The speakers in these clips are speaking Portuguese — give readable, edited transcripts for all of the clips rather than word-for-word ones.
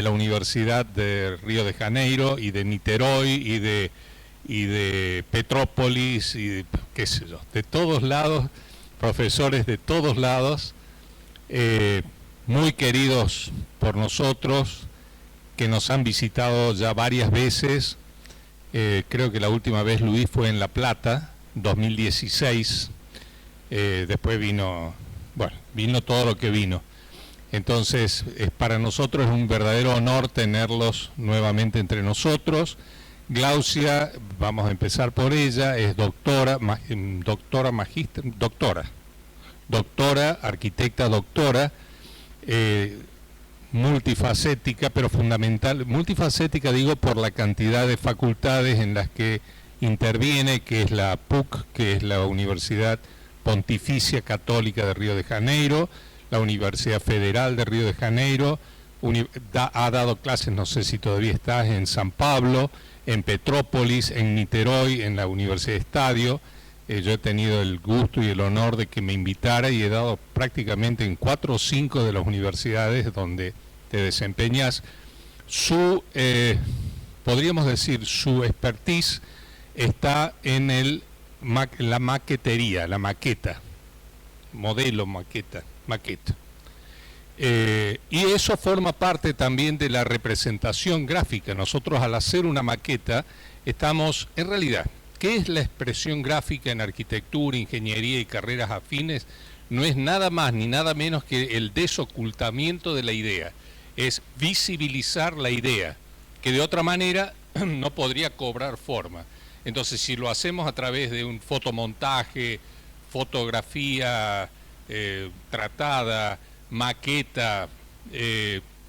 de la Universidad de Río de Janeiro y de Niterói y de Petrópolis y de, qué sé yo, de todos lados, profesores de todos lados, muy queridos por nosotros, que nos han visitado ya varias veces. Creo que la última vez Luis fue en La Plata, 2016, después vino todo lo que vino. Entonces, para nosotros es un verdadero honor tenerlos nuevamente entre nosotros. Glaucia, vamos a empezar por ella, es doctora, arquitecta doctora, multifacética, pero fundamental, multifacética digo por la cantidad de facultades en las que interviene, que es la PUC, que es la Universidad Pontificia Católica de Río de Janeiro, la Universidad Federal de Río de Janeiro, ha dado clases, no sé si todavía está, en San Pablo, en Petrópolis, en Niterói, en la Universidad de Estadio. Yo he tenido el gusto y el honor de que me invitara y he dado prácticamente en 4 o 5 de las universidades donde te desempeñas. Podríamos decir, su expertise está en la maquetería, la maqueta, modelo, maqueta. Y eso forma parte también de la representación gráfica. Nosotros al hacer una maqueta estamos, en realidad, ¿qué es la expresión gráfica en arquitectura, ingeniería y carreras afines? No es nada más ni nada menos que el desocultamiento de la idea. Es visibilizar la idea, que de otra manera no podría cobrar forma. Entonces, si lo hacemos a través de un fotomontaje, fotografía tratada, maqueta,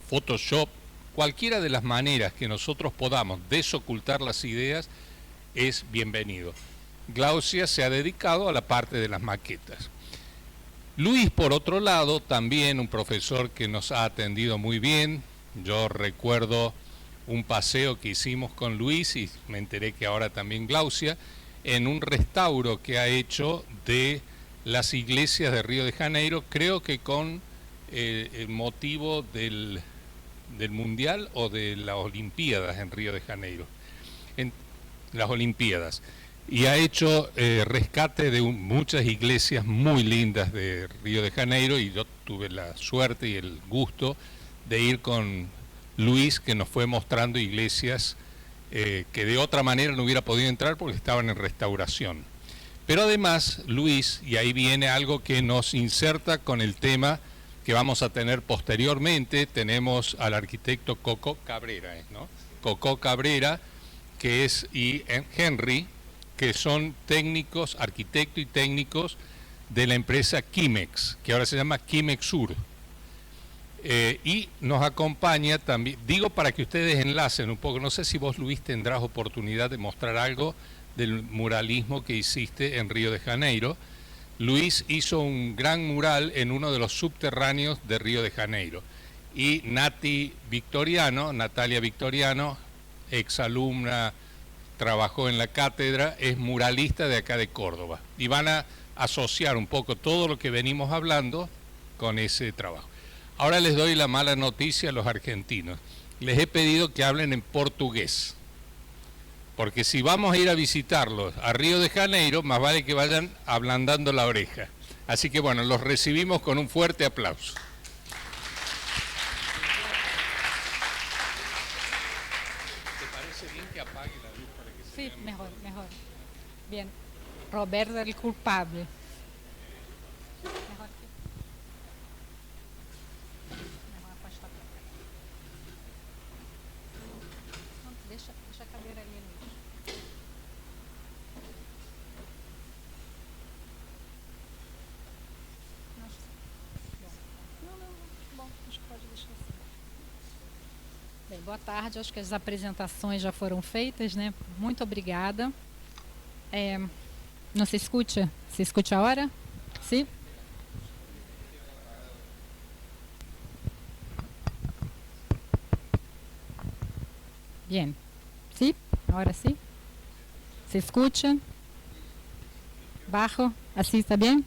Photoshop, cualquiera de las maneras que nosotros podamos desocultar las ideas es bienvenido. Glaucia se ha dedicado a la parte de las maquetas. Luis, por otro lado, también un profesor que nos ha atendido muy bien. Yo recuerdo un paseo que hicimos con Luis y me enteré que ahora también Glaucia, en un restauro que ha hecho de las iglesias de Río de Janeiro, creo que con el motivo del Mundial o de las Olimpiadas en Río de Janeiro, en las Olimpiadas, y ha hecho rescate de muchas iglesias muy lindas de Río de Janeiro, y yo tuve la suerte y el gusto de ir con Luis, que nos fue mostrando iglesias que de otra manera no hubiera podido entrar porque estaban en restauración. Pero además, Luis, y ahí viene algo que nos inserta con el tema que vamos a tener posteriormente, tenemos al arquitecto Coco Cabrera, ¿no? Coco Cabrera, y Henry, que son técnicos, arquitectos y técnicos de la empresa Quimex, que ahora se llama Quimex Sur. Y nos acompaña también, digo para que ustedes enlacen un poco, no sé si vos, Luis, tendrás oportunidad de mostrar algo del muralismo que hiciste en Río de Janeiro. Luis hizo un gran mural en uno de los subterráneos de Río de Janeiro. Y Natalia Victoriano, exalumna, trabajó en la cátedra, es muralista de acá de Córdoba. Y van a asociar un poco todo lo que venimos hablando con ese trabajo. Ahora les doy la mala noticia a los argentinos. Les he pedido que hablen en portugués, porque si vamos a ir a visitarlos a Río de Janeiro, más vale que vayan ablandando la oreja. Así que bueno, los recibimos con un fuerte aplauso. ¿Te parece bien que apague la luz para que se vea mejor? Mejor. Bien. Roberto el culpable. Deixa a cadeira ali, Luiz. Bom, acho que pode deixar assim. Bem, boa tarde, acho que as apresentações já foram feitas, né? Muito obrigada. Não se escuta? Se escuta agora? Sim? Bien. ¿Sí? Ahora sí. ¿Se escucha? ¿Bajo? ¿Así está bien?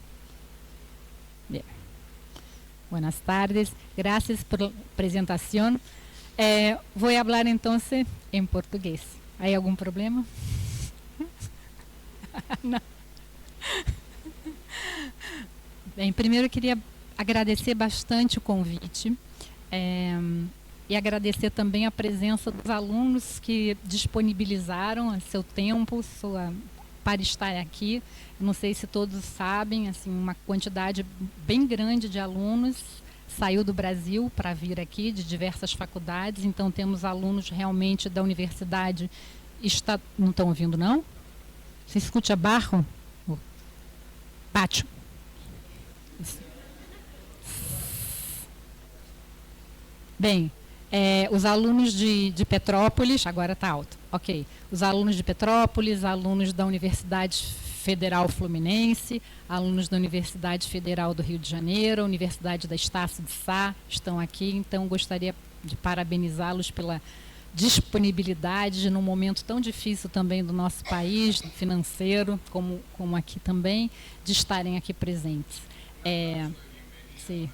Bien. Buenas tardes. Gracias por la presentación. Vou falar então em português. Há algum problema? Não. Bem, primeiro eu queria agradecer bastante o convite e agradecer também a presença dos alunos que disponibilizaram seu tempo para estar aqui. Não sei se todos sabem, assim, uma quantidade bem grande de alunos saiu do Brasil para vir aqui, de diversas faculdades. Então temos alunos realmente da universidade. Não estão ouvindo, não? Você escuta barro? Pátio. Bem, os alunos de Petrópolis, agora está alto, ok. Os alunos de Petrópolis, alunos da Universidade Federal Fluminense, alunos da Universidade Federal do Rio de Janeiro, Universidade da Estácio de Sá, estão aqui. Então, gostaria de parabenizá-los pela disponibilidade num momento tão difícil também do nosso país, financeiro, como aqui também, de estarem aqui presentes. Sim.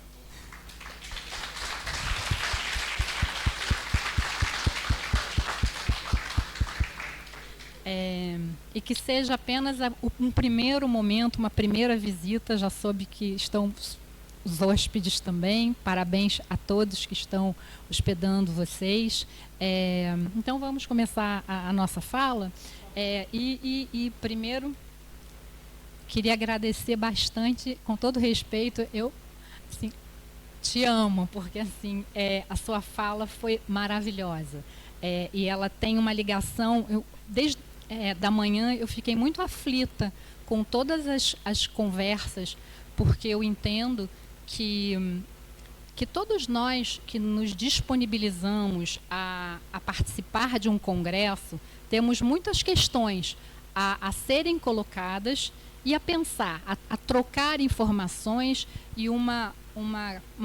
E que seja apenas um primeiro momento, uma primeira visita. Já soube que estão os hóspedes também. Parabéns a todos que estão hospedando vocês. Então vamos começar a nossa fala. E primeiro queria agradecer bastante, com todo respeito, eu assim, te amo, porque assim, a sua fala foi maravilhosa. E ela tem uma ligação, desde da manhã eu fiquei muito aflita com todas as conversas, porque eu entendo que todos nós que nos disponibilizamos a participar de um congresso, temos muitas questões a serem colocadas e a pensar, a trocar informações e uma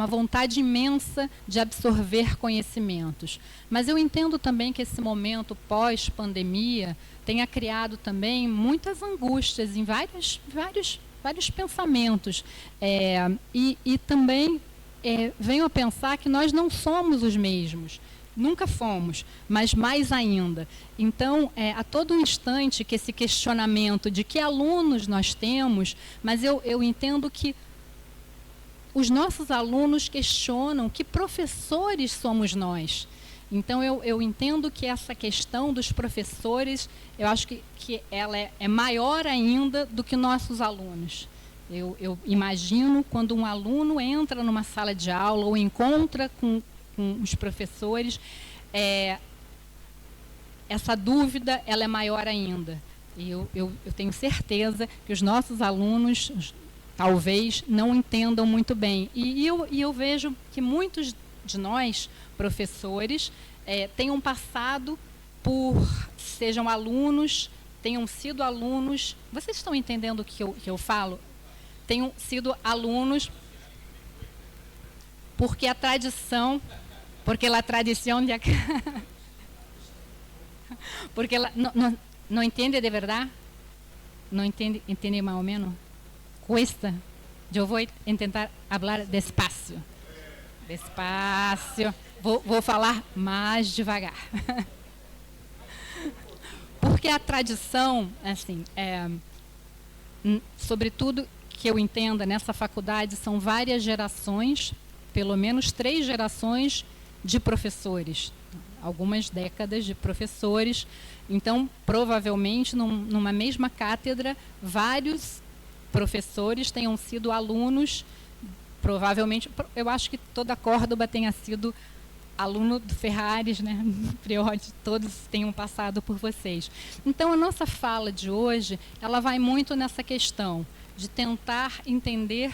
vontade imensa de absorver conhecimentos. Mas eu entendo também que esse momento pós-pandemia tenha criado também muitas angústias em vários pensamentos. E também venho a pensar que nós não somos os mesmos. Nunca fomos, mas mais ainda. Então, a todo instante que esse questionamento de que alunos nós temos, mas eu entendo que os nossos alunos questionam que professores somos nós. Então, eu entendo que essa questão dos professores, eu acho que ela é maior ainda do que nossos alunos. Eu imagino quando um aluno entra numa sala de aula ou encontra com os professores, essa dúvida ela é maior ainda. E eu tenho certeza que os nossos alunos talvez não entendam muito bem. E eu vejo que muitos de nós, professores, tenham passado sejam alunos, tenham sido alunos. Vocês estão entendendo o que eu falo? Tenham sido alunos, porque a tradição, porque a tradição de acá, porque não entende de verdade? Não entende mais ou menos? Cuesta. Eu vou tentar falar despacio. Despacio. Vou falar mais devagar. Porque a tradição, assim, sobretudo que eu entenda, nessa faculdade são várias gerações, pelo menos 3 gerações de professores, algumas décadas de professores. Então, provavelmente, numa mesma cátedra, vários professores tenham sido alunos. Provavelmente, eu acho que toda a Córdoba tenha sido aluno do Ferraris, né? Priori, todos tenham passado por vocês. Então, a nossa fala de hoje, ela vai muito nessa questão de tentar entender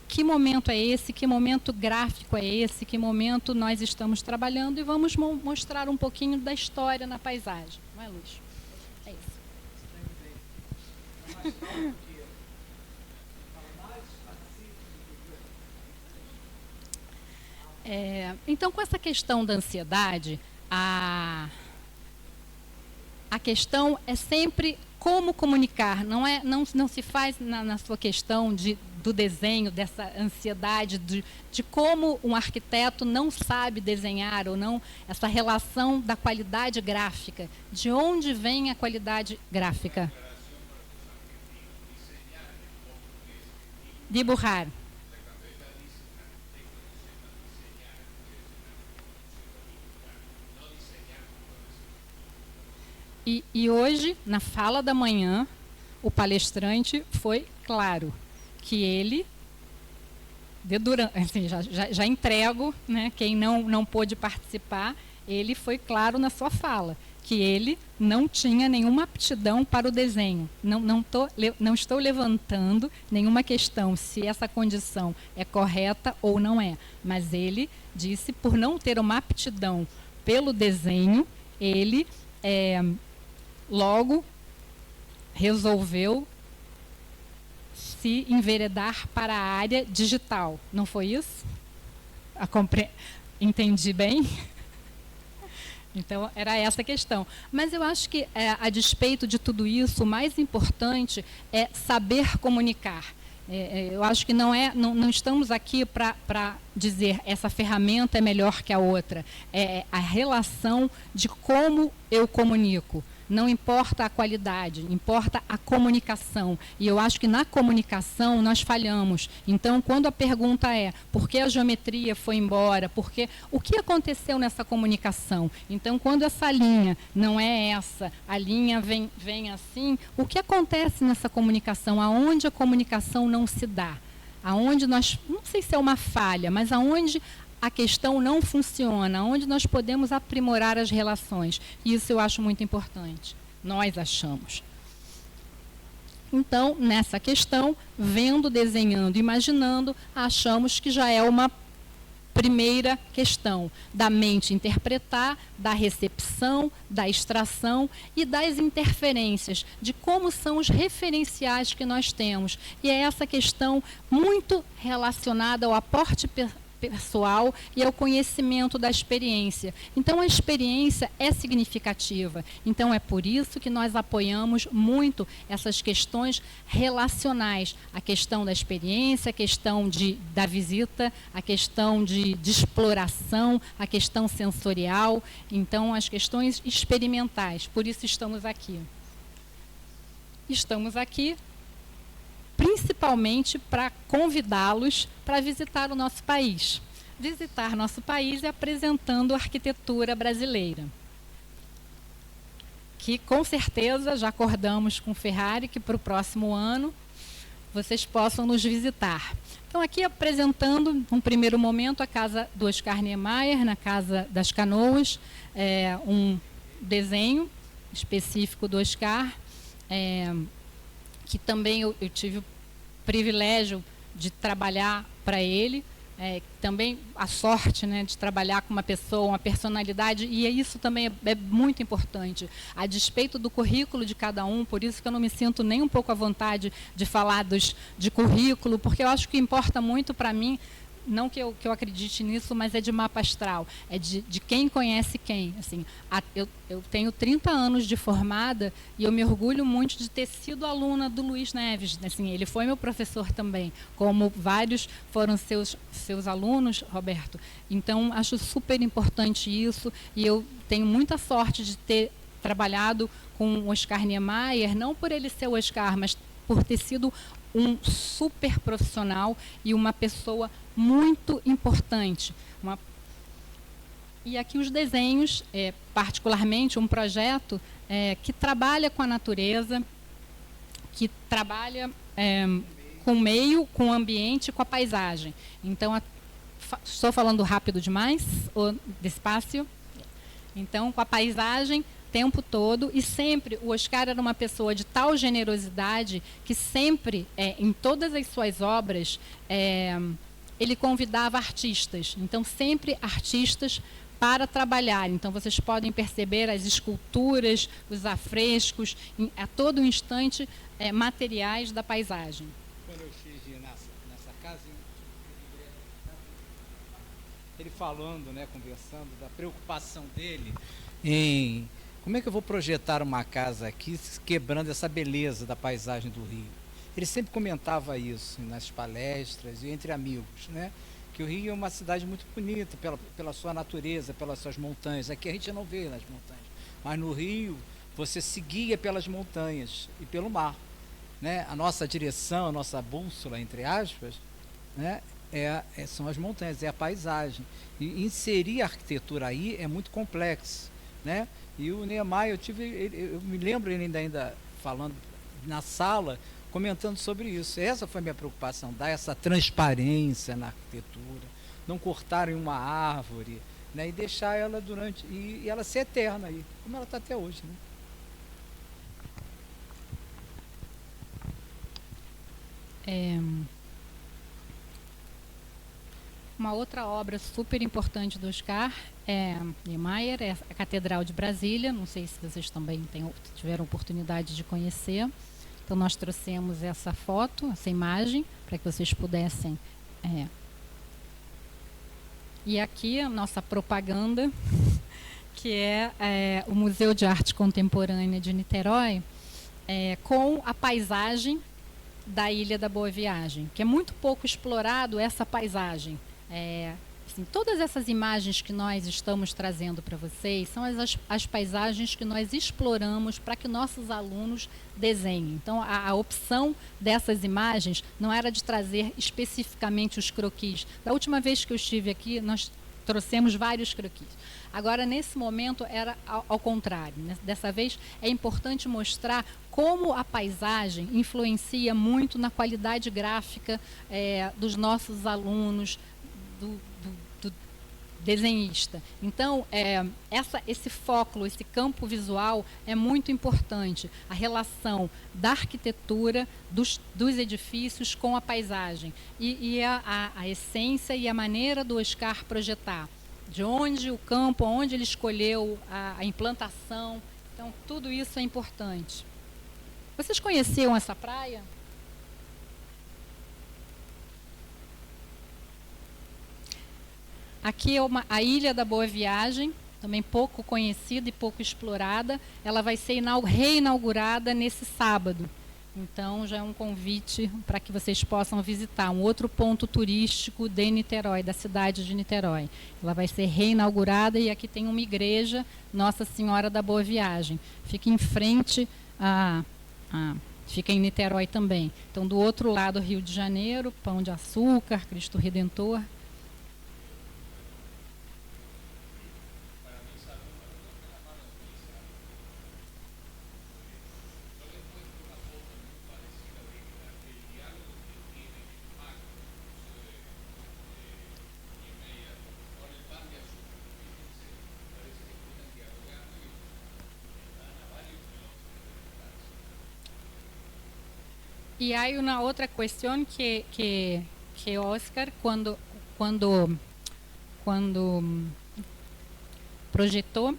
que momento é esse, que momento gráfico é esse, que momento nós estamos trabalhando, e vamos mostrar um pouquinho da história na paisagem. Não é, Luiz? É isso. Então, com essa questão da ansiedade, a questão é sempre como comunicar. Não se faz na sua questão de do desenho, dessa ansiedade de como um arquiteto não sabe desenhar ou não, essa relação da qualidade gráfica. De onde vem a qualidade gráfica? Dibujar. E hoje, na fala da manhã, o palestrante foi claro que ele, assim, já entrego, né, quem não pôde participar, ele foi claro na sua fala, que ele não tinha nenhuma aptidão para o desenho. Não estou levantando nenhuma questão se essa condição é correta ou não é, mas ele disse, por não ter uma aptidão pelo desenho, ele logo resolveu se enveredar para a área digital. Não foi isso? Entendi bem? Então, era essa a questão. Mas eu acho que, a despeito de tudo isso, o mais importante é saber comunicar. Eu acho que não estamos aqui para dizer essa ferramenta é melhor que a outra. É a relação de como eu comunico. Não importa a qualidade, importa a comunicação. E eu acho que na comunicação nós falhamos. Então, quando a pergunta é por que a geometria foi embora, o que aconteceu nessa comunicação? Então, quando essa linha não é essa, a linha vem assim, o que acontece nessa comunicação? Aonde a comunicação não se dá? Aonde nós, não sei se é uma falha, mas aonde a questão não funciona, onde nós podemos aprimorar as relações. Isso eu acho muito importante. Nós achamos. Então, nessa questão, vendo, desenhando, imaginando, achamos que já é uma primeira questão da mente interpretar, da recepção, da extração e das interferências, de como são os referenciais que nós temos. E é essa questão muito relacionada ao aporte pessoal e ao conhecimento da experiência. Então, a experiência é significativa. Então, é por isso que nós apoiamos muito essas questões relacionais. A questão da experiência, a questão da visita, a questão de exploração, a questão sensorial. Então, as questões experimentais. Por isso estamos aqui. Estamos aqui principalmente para convidá-los para visitar o nosso país. Visitar nosso país e apresentando a arquitetura brasileira. Que, com certeza, já acordamos com o Ferrari que para o próximo ano vocês possam nos visitar. Então, aqui apresentando, num primeiro momento, a casa do Oscar Niemeyer, na Casa das Canoas, um desenho específico do Oscar, que também eu tive o privilégio de trabalhar para ele, também a sorte, né, de trabalhar com uma pessoa, uma personalidade, e isso também é muito importante, a despeito do currículo de cada um, por isso que eu não me sinto nem um pouco à vontade de falar de currículo, porque eu acho que importa muito para mim, não que eu acredite nisso, mas é de mapa astral, é de quem conhece quem. Assim, eu tenho 30 anos de formada e eu me orgulho muito de ter sido aluna do Luiz Neves. Assim, ele foi meu professor também, como vários foram seus alunos, Roberto. Então, acho super importante isso e eu tenho muita sorte de ter trabalhado com o Oscar Niemeyer, não por ele ser o Oscar, mas por ter sido um super profissional e uma pessoa muito importante. E aqui os desenhos, particularmente um projeto que trabalha com a natureza, que trabalha com o meio, com o ambiente, com a paisagem. Então, estou falando rápido demais ou despacio? Então, com a paisagem, tempo todo, e sempre o Oscar era uma pessoa de tal generosidade que sempre, em todas as suas obras, ele convidava artistas. Então, sempre artistas para trabalhar. Então, vocês podem perceber as esculturas, os afrescos, a todo instante, materiais da paisagem. Quando eu estive nessa casa, ele falando, né, conversando, da preocupação dele em como é que eu vou projetar uma casa aqui quebrando essa beleza da paisagem do Rio. ele sempre comentava isso nas palestras e entre amigos, né? Que o Rio é uma cidade muito bonita pela sua natureza, pelas suas montanhas. Aqui a gente não vê nas montanhas, mas no Rio você se guia pelas montanhas e pelo mar, né? A nossa direção, a nossa bússola, entre aspas, né? São as montanhas, é a paisagem. E inserir a arquitetura aí é muito complexo, né? E o Niemeyer, eu me lembro ele ainda falando na sala, comentando sobre isso. Essa foi a minha preocupação, dar essa transparência na arquitetura, não cortarem uma árvore, né? E deixar ela e ela ser eterna aí, como ela está até hoje, né? Uma outra obra super importante do Oscar Niemeyer é a Catedral de Brasília. Não sei se vocês também tiveram oportunidade de conhecer. Então nós trouxemos essa foto, essa imagem, para que vocês pudessem. E aqui a nossa propaganda, que é o Museu de Arte Contemporânea de Niterói, com a paisagem da Ilha da Boa Viagem, que é muito pouco explorado essa paisagem. Assim, todas essas imagens que nós estamos trazendo para vocês são as paisagens que nós exploramos para que nossos alunos desenhem. Então, a opção dessas imagens não era de trazer especificamente os croquis. Da última vez que eu estive aqui, nós trouxemos vários croquis. Agora, nesse momento, era ao contrário, né? Dessa vez, é importante mostrar como a paisagem influencia muito na qualidade gráfica dos nossos alunos, do desenhista. Então, esse foco, esse campo visual é muito importante. A relação da arquitetura, dos edifícios com a paisagem. E a essência e a maneira do Oscar projetar. De onde o campo, onde ele escolheu a implantação. Então, tudo isso é importante. Vocês conheciam essa praia? Aqui é a Ilha da Boa Viagem, também pouco conhecida e pouco explorada. Ela vai ser reinaugurada nesse sábado. Então, já é um convite para que vocês possam visitar um outro ponto turístico de Niterói, da cidade de Niterói. Ela vai ser reinaugurada e aqui tem uma igreja, Nossa Senhora da Boa Viagem. Fica em frente fica em Niterói também. Então, do outro lado, Rio de Janeiro, Pão de Açúcar, Cristo Redentor. E há uma outra questão que Oscar, quando projetou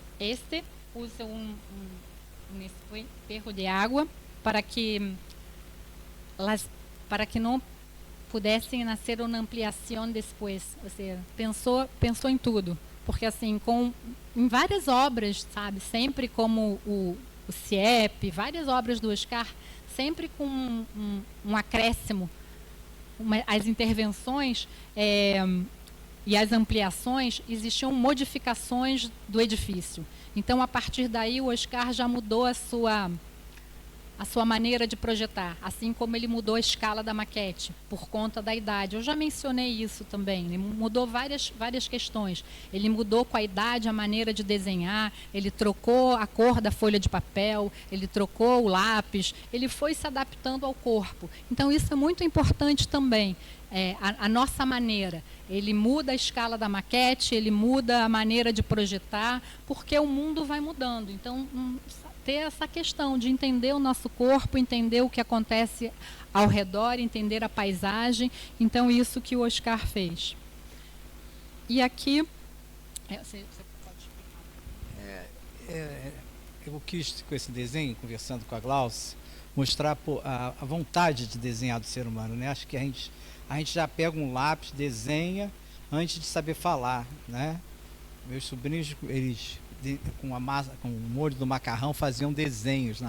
usa um espejo de água para que não pudessem nascer uma ampliação depois. Ou seja, pensou em tudo. Porque assim, em várias obras, sabe, sempre como o CIEP, várias obras do Oscar, sempre com um acréscimo, as intervenções e as ampliações, existiam modificações do edifício. Então, a partir daí, o Oscar já mudou a sua maneira de projetar, assim como ele mudou a escala da maquete, por conta da idade. Eu já mencionei isso também, ele mudou várias questões. Ele mudou com a idade a maneira de desenhar, ele trocou a cor da folha de papel, ele trocou o lápis, ele foi se adaptando ao corpo. Então, isso é muito importante também, a nossa maneira. Ele muda a escala da maquete, ele muda a maneira de projetar, porque o mundo vai mudando. Então, ter essa questão de entender o nosso corpo, entender o que acontece ao redor, entender a paisagem. Então, isso que o Oscar fez. E aqui... Você pode explicar. Eu quis, com esse desenho, conversando com a Glaucia, mostrar a vontade de desenhar do ser humano, né? Acho que a gente já pega um lápis, desenha, antes de saber falar, né? Meus sobrinhos, eles... com o molho do macarrão, faziam desenhos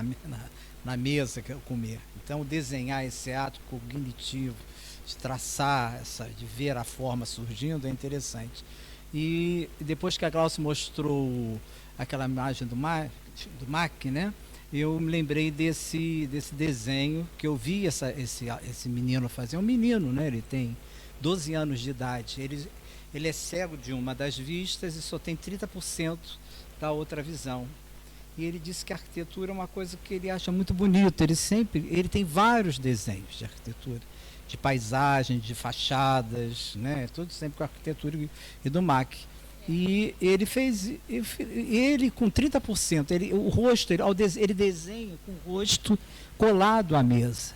na mesa que eu comer. Então, desenhar esse ato cognitivo, de traçar, de ver a forma surgindo, é interessante. E depois que a Glaucia mostrou aquela imagem do Mac, né? Eu me lembrei desse desenho que eu vi esse menino fazer. É um menino, né? Ele tem 12 anos de idade. Ele é cego de uma das vistas e só tem 30% da outra visão. E ele disse que a arquitetura é uma coisa que ele acha muito bonita. Ele tem vários desenhos de arquitetura, de paisagem, de fachadas, né? Tudo sempre com a arquitetura e do MAC. E ele fez, ele com 30%, o rosto, ele desenha com o rosto colado à mesa,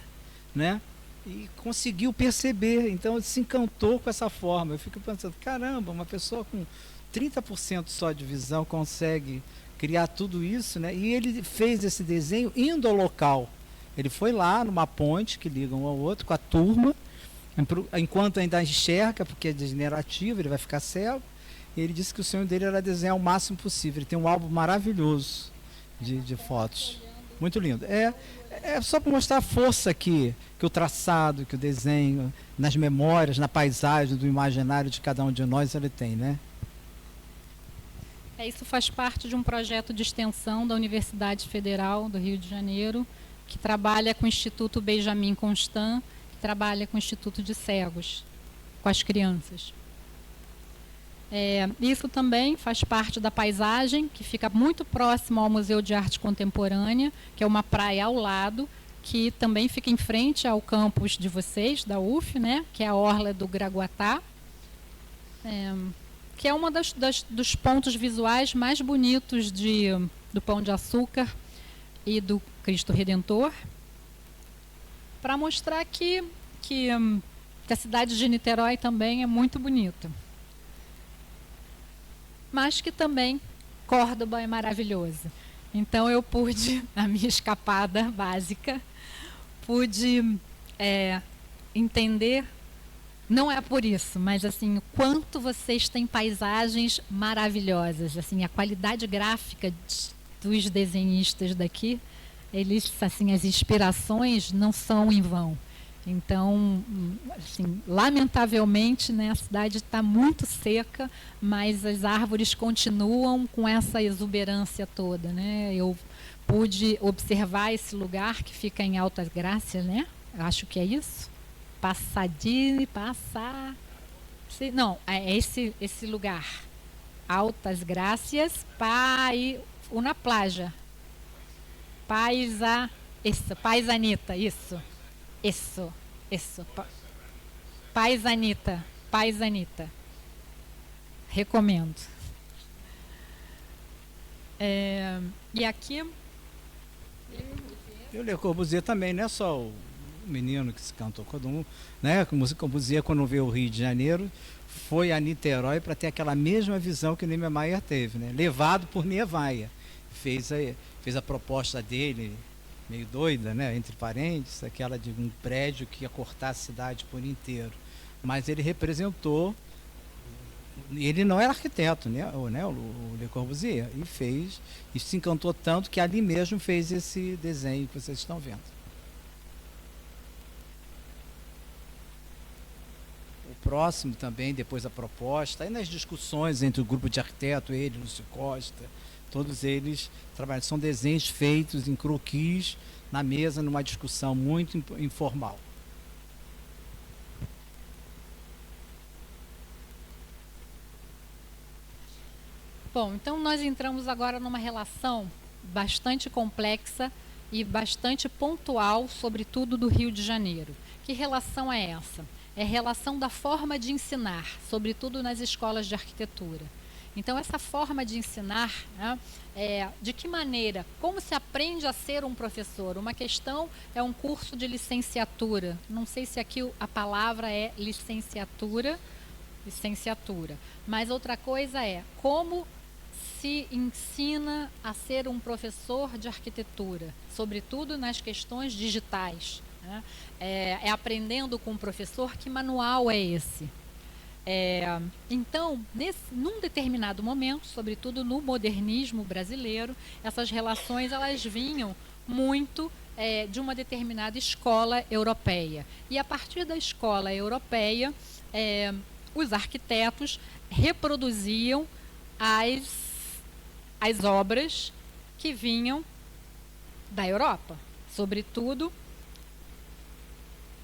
né? E conseguiu perceber, então ele se encantou com essa forma. Eu fico pensando, caramba, uma pessoa com 30% só de visão consegue criar tudo isso, né? E ele fez esse desenho indo ao local. Ele foi lá numa ponte que liga um ao outro com a turma, enquanto ainda enxerga, porque é degenerativo, ele vai ficar cego. E ele disse que o sonho dele era desenhar o máximo possível. Ele tem um álbum maravilhoso de fotos. Muito lindo. É só para mostrar a força que o traçado, que o desenho, nas memórias, na paisagem, do imaginário de cada um de nós, ele tem, né? Isso faz parte de um projeto de extensão da Universidade Federal do Rio de Janeiro, que trabalha com o Instituto Benjamin Constant, que trabalha com o Instituto de Cegos, com as crianças. Isso também faz parte da paisagem, que fica muito próximo ao Museu de Arte Contemporânea, que é uma praia ao lado, que também fica em frente ao campus de vocês, da UF, né, que é a Orla do Graguatá, que é uma dos pontos visuais mais bonitos do Pão de Açúcar e do Cristo Redentor, para mostrar que a cidade de Niterói também é muito bonita. Mas que também Córdoba é maravilhoso. Então eu pude, na minha escapada básica, entender, não é por isso, mas assim, o quanto vocês têm paisagens maravilhosas, assim, a qualidade gráfica dos desenhistas daqui, eles, assim, as inspirações não são em vão. Então, assim, lamentavelmente, né, a cidade está muito seca, mas as árvores continuam com essa exuberância toda, né? Eu pude observar esse lugar que fica em Altas Graças, né? Eu acho que é isso. Não, é esse lugar. Altas Graças, uma plaja. Paisanita, isso. Isso. Paisanita. Recomendo. E aqui... Eu Le Corbusier também, não é só o menino que se cantou. Né? Le Corbusier, quando veio ao Rio de Janeiro, foi a Niterói para ter aquela mesma visão que Niemeyer teve, né? Levado por Niemeyer. Fez a proposta dele, meio doida, né, entre parênteses, aquela de um prédio que ia cortar a cidade por inteiro. Mas ele representou, ele não era arquiteto, né, o Le Corbusier, e se encantou tanto que ali mesmo fez esse desenho que vocês estão vendo. O próximo também, depois a proposta, aí nas discussões entre o grupo de arquiteto, ele, Lúcio Costa, todos eles trabalham, são desenhos feitos em croquis, na mesa, numa discussão muito informal. Bom, então nós entramos agora numa relação bastante complexa e bastante pontual, sobretudo do Rio de Janeiro. Que relação é essa? É a relação da forma de ensinar, sobretudo nas escolas de arquitetura. Então, essa forma de ensinar, né, de que maneira, como se aprende a ser um professor? Uma questão é um curso de licenciatura. Não sei se aqui a palavra é licenciatura, mas outra coisa é como se ensina a ser um professor de arquitetura, sobretudo nas questões digitais, né? Aprendendo com o professor, que manual é esse? Então, num determinado momento, sobretudo no modernismo brasileiro, essas relações elas vinham muito de uma determinada escola europeia. E a partir da escola europeia, os arquitetos reproduziam as obras que vinham da Europa, sobretudo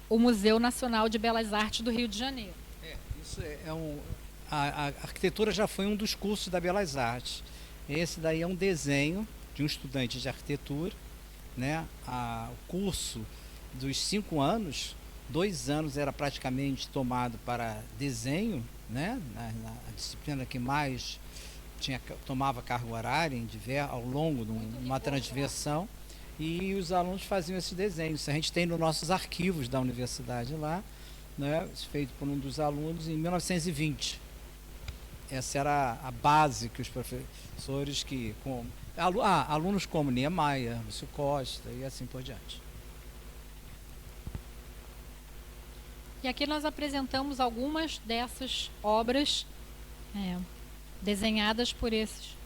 o Museu Nacional de Belas Artes do Rio de Janeiro. Isso a arquitetura já foi um dos cursos da Belas Artes. Esse daí é um desenho de um estudante de arquitetura, né? O curso dos 5 anos, 2 anos era praticamente tomado para desenho, né? A disciplina que mais tomava carga horária ao longo de uma transversão, e os alunos faziam esses desenhos. A gente tem nos nossos arquivos da universidade lá, né? Feito por um dos alunos em 1920. Essa era a base que os professores alunos como Niemeyer, Lúcio Costa e assim por diante. E aqui nós apresentamos algumas dessas obras desenhadas por esses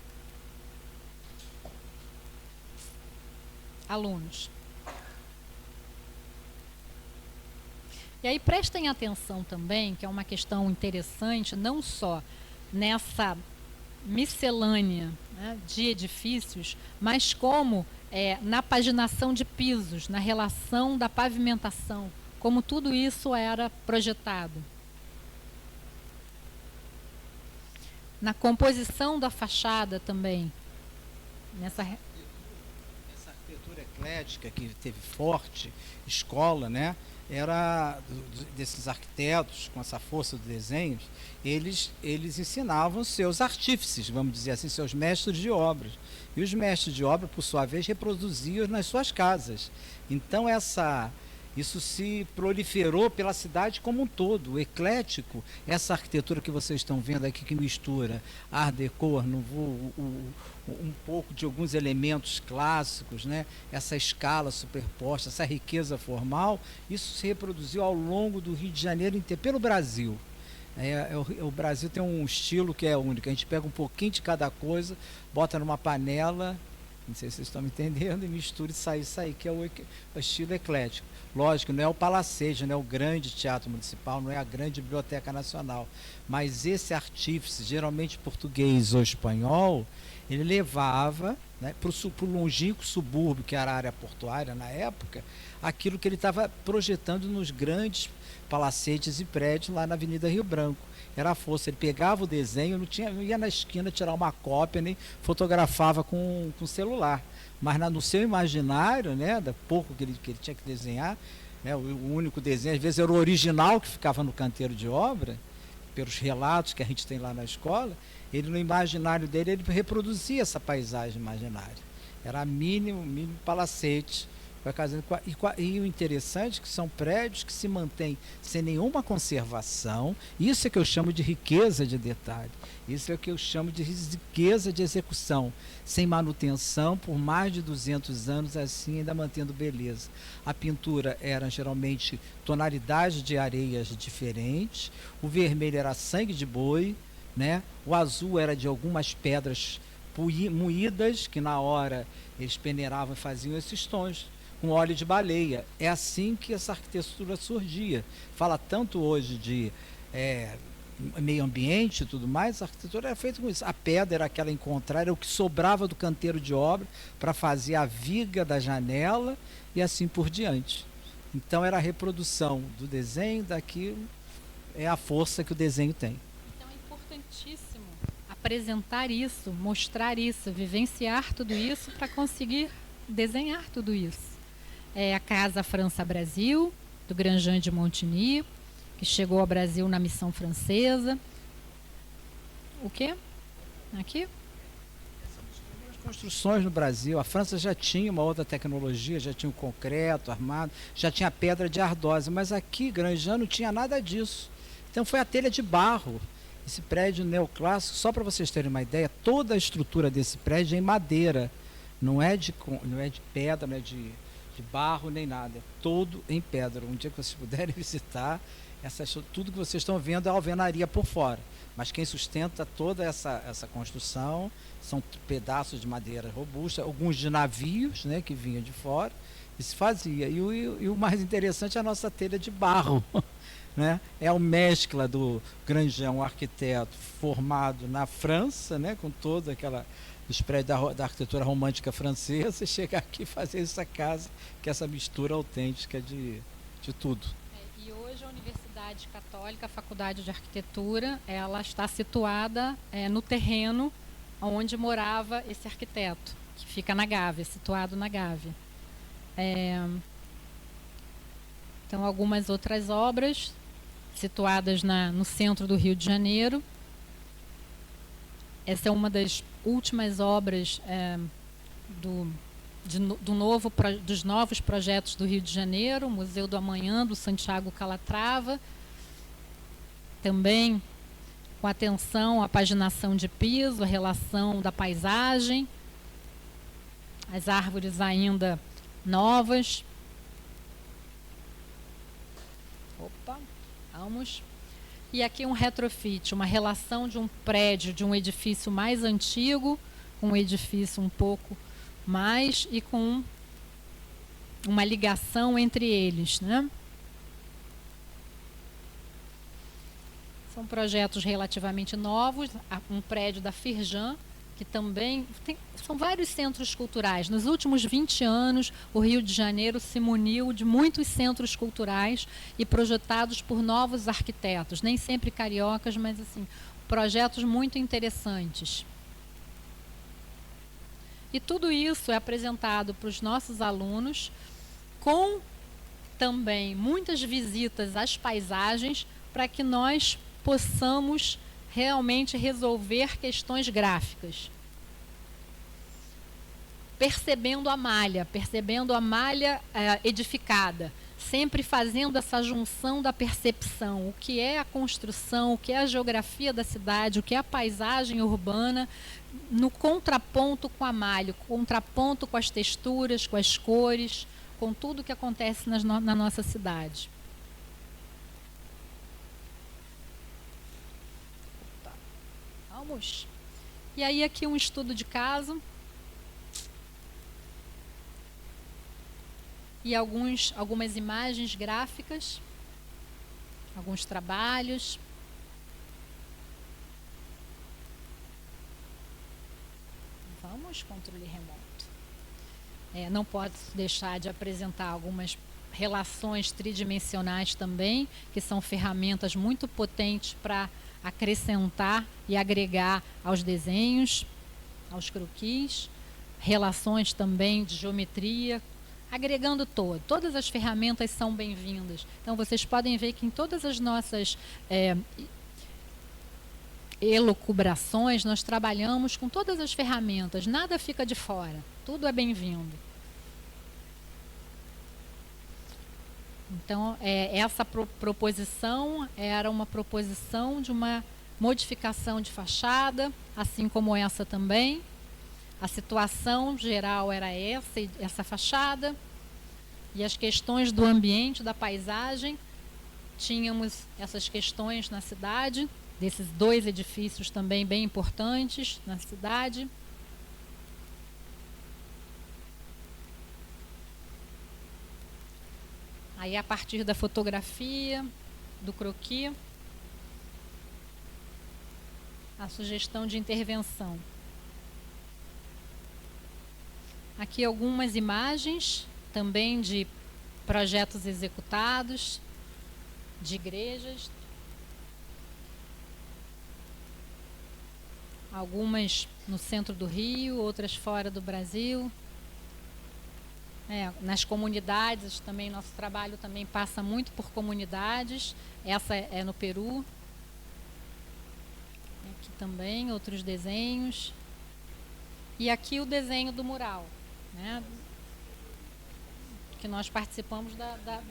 alunos. E aí prestem atenção também, que é uma questão interessante, não só nessa miscelânea, né, de edifícios, mas como na paginação de pisos, na relação da pavimentação, como tudo isso era projetado. Na composição da fachada também. Essa arquitetura eclética que teve forte escola, né? Era desses arquitetos com essa força do desenho, eles ensinavam seus artífices, vamos dizer assim, seus mestres de obras. E os mestres de obra, por sua vez, reproduziam nas suas casas. Então isso se proliferou pela cidade como um todo. O eclético, essa arquitetura que vocês estão vendo aqui, que mistura Art Deco, Nouveau, um pouco de alguns elementos clássicos, né? Essa escala superposta, essa riqueza formal, isso se reproduziu ao longo do Rio de Janeiro inteiro, pelo Brasil. O Brasil tem um estilo que é único. A gente pega um pouquinho de cada coisa, bota numa panela, não sei se vocês estão me entendendo, e mistura e sai, que é o estilo eclético. Lógico, não é o Palacete, não é o grande teatro municipal, não é a grande biblioteca nacional, mas esse artífice, geralmente português ou espanhol, ele levava, né, para o longínquo subúrbio, que era a área portuária na época, aquilo que ele estava projetando nos grandes palacetes e prédios lá na Avenida Rio Branco. Era a força, ele pegava o desenho, não ia na esquina tirar uma cópia, nem fotografava com celular. Mas no seu imaginário, né, da pouco que ele tinha que desenhar, né, o único desenho, às vezes era o original que ficava no canteiro de obra, pelos relatos que a gente tem lá na escola, ele no imaginário dele, ele reproduzia essa paisagem imaginária. Era mínimo palacete. E o interessante é que são prédios que se mantêm sem nenhuma conservação. Isso é que eu chamo de riqueza de detalhe. Isso é o que eu chamo de riqueza de execução, sem manutenção por mais de 200 anos, assim ainda mantendo beleza. A pintura era geralmente tonalidade de areias diferentes, o vermelho era sangue de boi, né? O azul era de algumas pedras moídas, que na hora eles peneiravam e faziam esses tons, com óleo de baleia. É assim que essa arquitetura surgia. Fala tanto hoje de meio ambiente e tudo mais, a arquitetura era feita com isso. A pedra era aquela encontrada, era o que sobrava do canteiro de obra para fazer a viga da janela e assim por diante. Então era a reprodução do desenho daquilo, é a força que o desenho tem. Então é importantíssimo apresentar isso, mostrar isso, vivenciar tudo isso para conseguir desenhar tudo isso. É a Casa França-Brasil, do Grandjean de Montigny, que chegou ao Brasil na missão francesa. O quê? Aqui? As construções no Brasil, a França já tinha uma outra tecnologia, já tinha o concreto armado, já tinha a pedra de ardósia, mas aqui, Grandjean, não tinha nada disso. Então foi a telha de barro. Esse prédio neoclássico, só para vocês terem uma ideia, toda a estrutura desse prédio é em madeira. Não é de pedra, não é de barro nem nada, é todo em pedra. Um dia que vocês puderem visitar, tudo que vocês estão vendo é alvenaria por fora, mas quem sustenta toda essa construção são pedaços de madeira robusta, alguns de navios, né, que vinham de fora, e se fazia. E o mais interessante é a nossa telha de barro. Né? É a mescla do Grandjean, um arquiteto formado na França, né? Com toda aquela os prédios da arquitetura romântica francesa, e chegar aqui e fazer essa casa, que é essa mistura autêntica de tudo. E hoje a Universidade Católica, a Faculdade de Arquitetura, ela está situada no terreno onde morava esse arquiteto, que fica na Gávea, situado na Gávea. Então, algumas outras obras situadas no centro do Rio de Janeiro. Essa é uma das últimas obras dos novos projetos do Rio de Janeiro, o Museu do Amanhã, do Santiago Calatrava. Também com atenção à paginação de piso, a relação da paisagem, as árvores ainda novas. Opa, vamos. E aqui um retrofit, uma relação de um prédio, de um edifício mais antigo, com um edifício um pouco mais e com uma ligação entre eles, né? São projetos relativamente novos, um prédio da Firjan, que também são vários centros culturais. Nos últimos 20 anos, o Rio de Janeiro se muniu de muitos centros culturais e projetados por novos arquitetos, nem sempre cariocas, mas assim, projetos muito interessantes. E tudo isso é apresentado para os nossos alunos, com também muitas visitas às paisagens, para que nós possamos realmente resolver questões gráficas. Percebendo a malha edificada, sempre fazendo essa junção da percepção, o que é a construção, o que é a geografia da cidade, o que é a paisagem urbana, no contraponto com a malha, contraponto com as texturas, com as cores, com tudo que acontece na nossa cidade. Vamos. E aí aqui um estudo de caso. E algumas imagens gráficas, alguns trabalhos. Vamos, controle remoto. Não pode deixar de apresentar algumas relações tridimensionais também, que são ferramentas muito potentes para acrescentar e agregar aos desenhos, aos croquis, relações também de geometria, agregando todas as ferramentas são bem-vindas. Então vocês podem ver que em todas as nossas elucubrações nós trabalhamos com todas as ferramentas, nada fica de fora, tudo é bem-vindo. Então, essa proposição era uma proposição de uma modificação de fachada, assim como essa também. A situação geral era essa fachada, e as questões do ambiente, da paisagem. Tínhamos essas questões na cidade, desses dois edifícios também bem importantes na cidade. Aí, a partir da fotografia, do croquis, a sugestão de intervenção. Aqui algumas imagens também de projetos executados, de igrejas. Algumas no centro do Rio, outras fora do Brasil. Nas comunidades também, nosso trabalho também passa muito por comunidades. Essa é no Peru. Aqui também outros desenhos. E aqui o desenho do mural, né? Que nós participamos da...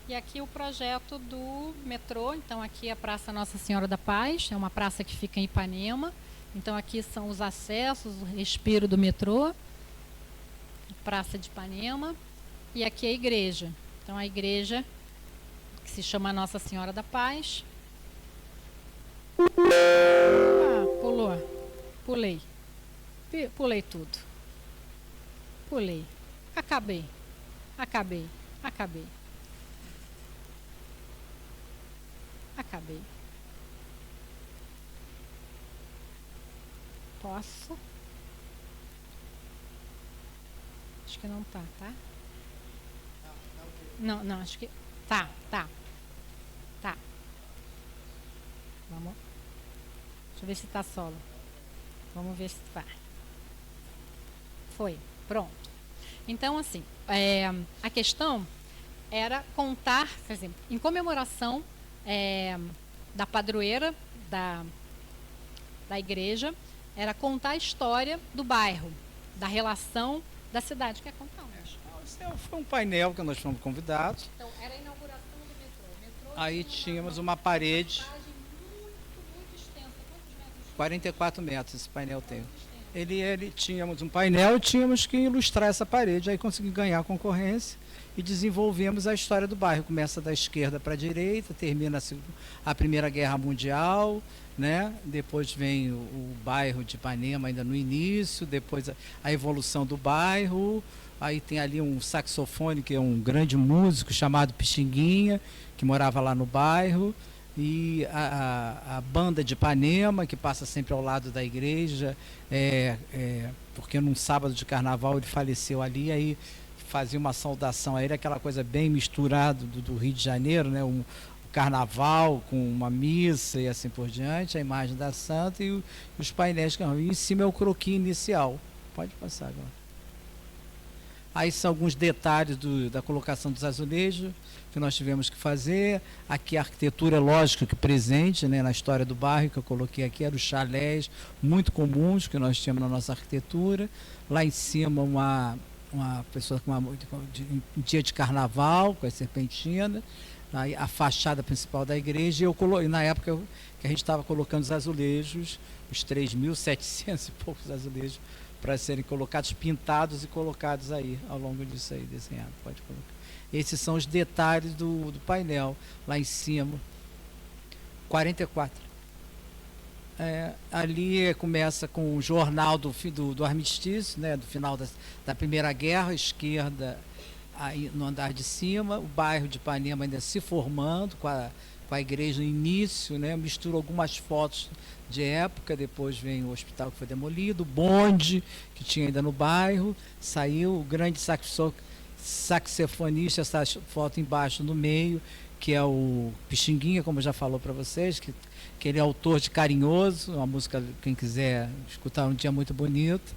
E aqui o projeto do metrô. Então aqui a Praça Nossa Senhora da Paz, é uma praça que fica em Ipanema, Então aqui são os acessos, o respiro do metrô, Praça de Ipanema, e aqui a igreja. Então a igreja, que se chama Nossa Senhora da Paz. Ah, pulei. Pulei tudo. Pulei. Acabei. Posso? Acho que não tá, tá? Não, acho que... Tá. Vamos. Deixa eu ver se tá solo. Vamos ver se vai. Foi. Pronto. Então, assim, a questão era contar, por exemplo, em comemoração da padroeira da igreja, era contar a história do bairro, da relação da cidade. Quer contar? Foi um painel que nós fomos convidados. Então, era a inauguração do metrô. Aí tínhamos uma parede, muito extensa. Quantos metros? 44 metros esse painel tem. Tínhamos um painel e tínhamos que ilustrar essa parede. Aí conseguimos ganhar a concorrência e desenvolvemos a história do bairro. Começa da esquerda para a direita, termina a Primeira Guerra Mundial, né? Depois vem o bairro de Ipanema ainda no início, depois a evolução do bairro. Aí tem ali um saxofone, que é um grande músico chamado Pixinguinha, que morava lá no bairro. E a banda de Ipanema, que passa sempre ao lado da igreja, porque num sábado de carnaval ele faleceu ali, aí fazia uma saudação a ele, aquela coisa bem misturada do Rio de Janeiro, né? O carnaval com uma missa e assim por diante, a imagem da santa e os painéis que e em cima é o croquis inicial. Pode passar agora. Aí são alguns detalhes da colocação dos azulejos que nós tivemos que fazer. Aqui a arquitetura é lógico que presente, né, na história do bairro, que eu coloquei aqui, eram os chalés muito comuns que nós tínhamos na nossa arquitetura. Lá em cima uma pessoa com um dia de carnaval, com a serpentina, aí a fachada principal da igreja, e na época que a gente estava colocando os azulejos, os 3.700 e poucos azulejos, para serem colocados, pintados e colocados aí, ao longo disso aí, desenhado. Pode colocar. Esses são os detalhes do painel, lá em cima. 44. Ali começa com o jornal do armistício, né, do final da Primeira Guerra, esquerda, aí no andar de cima, o bairro de Ipanema ainda se formando, com a igreja no início, né, mistura algumas fotos de época, depois vem o hospital que foi demolido, o bonde que tinha ainda no bairro, saiu o grande saxofonista, essa foto embaixo no meio, que é o Pixinguinha, como já falou para vocês, que ele é autor de Carinhoso, uma música, quem quiser escutar, um dia muito bonito.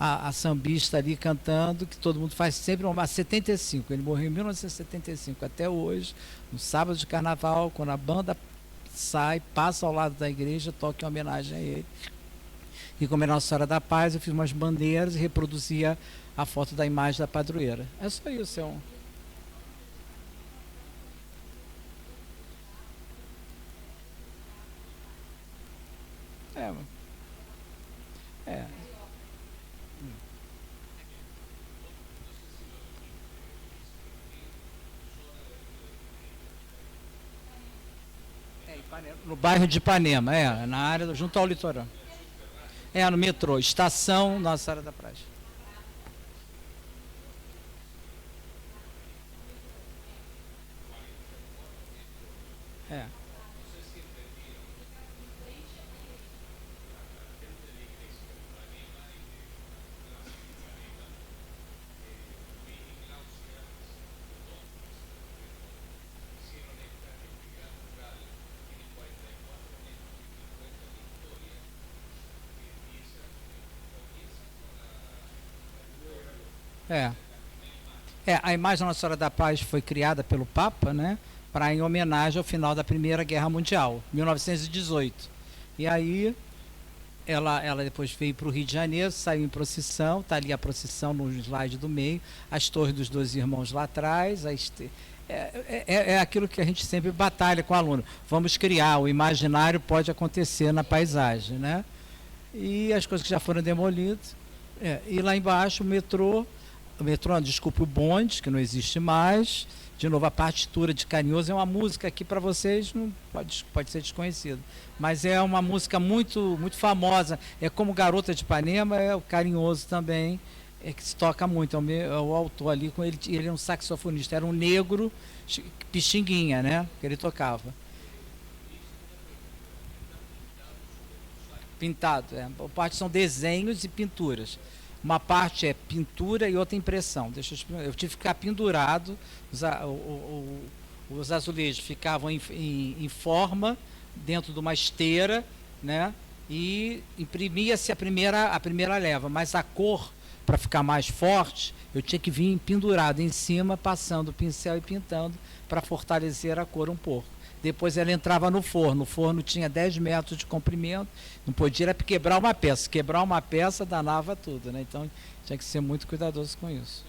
A sambista ali cantando, que todo mundo faz sempre, 75, ele morreu em 1975, até hoje, no sábado de carnaval, quando a banda sai, passa ao lado da igreja, toca em homenagem a ele. E como é Nossa Senhora da Paz, eu fiz umas bandeiras e reproduzia a foto da imagem da padroeira. É só isso, no bairro de Ipanema, na área junto ao litoral. No metrô, estação Nossa Senhora da Paz. A imagem da Nossa Senhora da Paz foi criada pelo Papa, né, em homenagem ao final da Primeira Guerra Mundial, 1918. E aí ela depois veio para o Rio de Janeiro, saiu em procissão, está ali a procissão no slide do meio, as torres dos 12 irmãos lá atrás, aquilo que a gente sempre batalha com o aluno. Vamos criar, o imaginário pode acontecer na paisagem, né? e as coisas que já foram demolidas. E lá embaixo o metrô, desculpe, o bonde, que não existe mais. De novo, a partitura de Carinhoso é uma música que para vocês não pode ser desconhecida, mas é uma música muito, muito famosa. É como Garota de Ipanema, é o Carinhoso também, que se toca muito. É o autor ali, com ele é um saxofonista, era um negro, Pixinguinha, né? Que ele tocava. Pintado, parte são desenhos e pinturas. Uma parte é pintura e outra impressão. Eu tive que ficar pendurado, os azulejos ficavam em forma, dentro de uma esteira, né? E imprimia-se a primeira leva, mas a cor, para ficar mais forte, eu tinha que vir pendurado em cima, passando o pincel e pintando, para fortalecer a cor um pouco. Depois ela entrava no forno. O forno tinha 10 metros de comprimento, não podia era quebrar uma peça. Quebrar uma peça danava tudo, né? Então tinha que ser muito cuidadoso com isso.